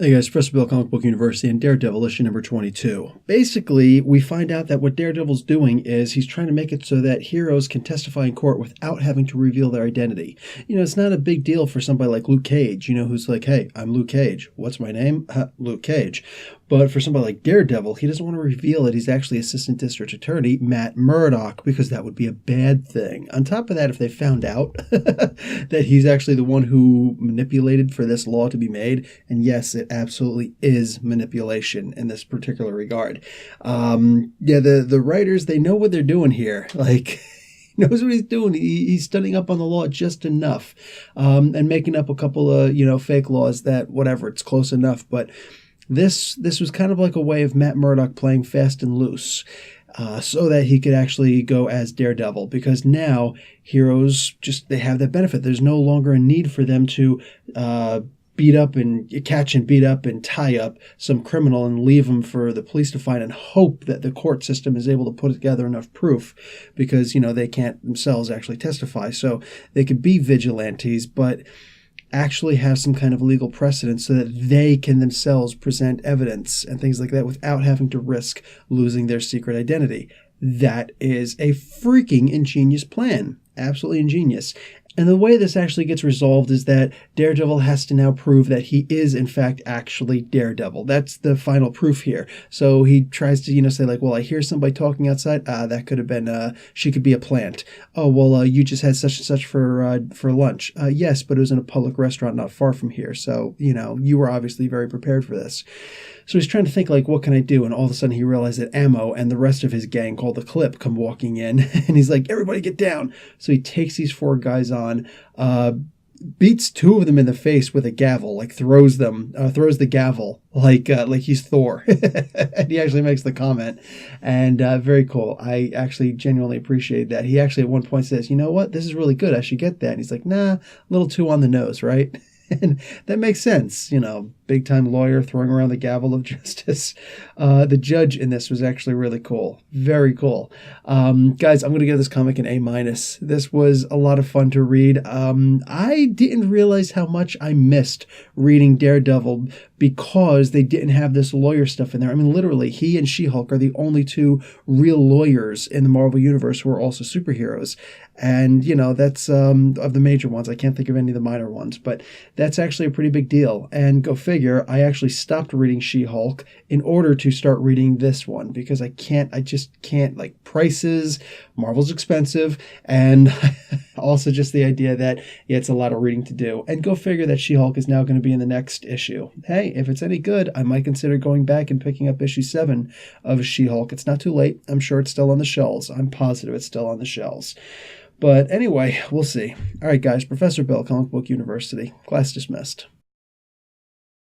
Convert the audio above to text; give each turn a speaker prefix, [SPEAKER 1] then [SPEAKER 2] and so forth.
[SPEAKER 1] Hey guys, Professor Bill, Comic Book University, and Daredevil issue number 22. Basically, we find out that what Daredevil's doing is he's trying to make it so that heroes can testify in court without having to reveal their identity. It's not a big deal for somebody like Luke Cage, who's like, hey, I'm Luke Cage. What's my name? Luke Cage. But for somebody like Daredevil, he doesn't want to reveal that he's actually Assistant District Attorney Matt Murdock, because that would be a bad thing. On top of that, if they found out that he's actually the one who manipulated for this law to be made, and yes, it absolutely is manipulation in this particular regard. The writers, they know what they're doing here. Like, he knows what he's doing. He's studying up on the law just enough, and making up a couple of, fake laws that, whatever, it's close enough. But this was kind of like a way of Matt Murdock playing fast and loose, so that he could actually go as Daredevil, because now heroes they have that benefit. There's no longer a need for them to beat up and catch and beat up and tie up some criminal and leave him for the police to find and hope that the court system is able to put together enough proof, because they can't themselves actually testify. So they could be vigilantes, but actually have some kind of legal precedent so that they can themselves present evidence and things like that without having to risk losing their secret identity. That is a freaking ingenious plan. Absolutely ingenious. And the way this actually gets resolved is that Daredevil has to now prove that he is, in fact, actually Daredevil. That's the final proof here. So he tries to, say, like, well, I hear somebody talking outside. That could have been, she could be a plant. Oh, well, you just had such and such for lunch. Yes, but it was in a public restaurant not far from here. So, you were obviously very prepared for this. So he's trying to think, like, what can I do? And all of a sudden he realized that Ammo and the rest of his gang called the Clip come walking in. And he's like, everybody get down. So he takes these four guys on, beats two of them in the face with a gavel, like throws the gavel like he's Thor. And he actually makes the comment. And very cool. I actually genuinely appreciate that. He actually at one point says, you know what? This is really good. I should get that. And he's like, nah, a little too on the nose, right? And that makes sense, big time lawyer throwing around the gavel of justice. The judge in this was actually really cool. Very cool. Guys, I'm going to give this comic an A-. This was a lot of fun to read. I didn't realize how much I missed reading Daredevil because they didn't have this lawyer stuff in there. I mean, literally, he and She-Hulk are the only two real lawyers in the Marvel Universe who are also superheroes. And, that's of the major ones. I can't think of any of the minor ones, but that's actually a pretty big deal. And go figure, I actually stopped reading She-Hulk in order to start reading this one, because I just can't, like, prices, Marvel's expensive, and also just the idea that, it's a lot of reading to do. And go figure that She-Hulk is now going to be in the next issue. Hey, if it's any good, I might consider going back and picking up issue 7 of She-Hulk. It's not too late. I'm sure it's still on the shelves. I'm positive it's still on the shelves. But anyway, we'll see. All right, guys, Professor Bill, Comic Book University. Class dismissed.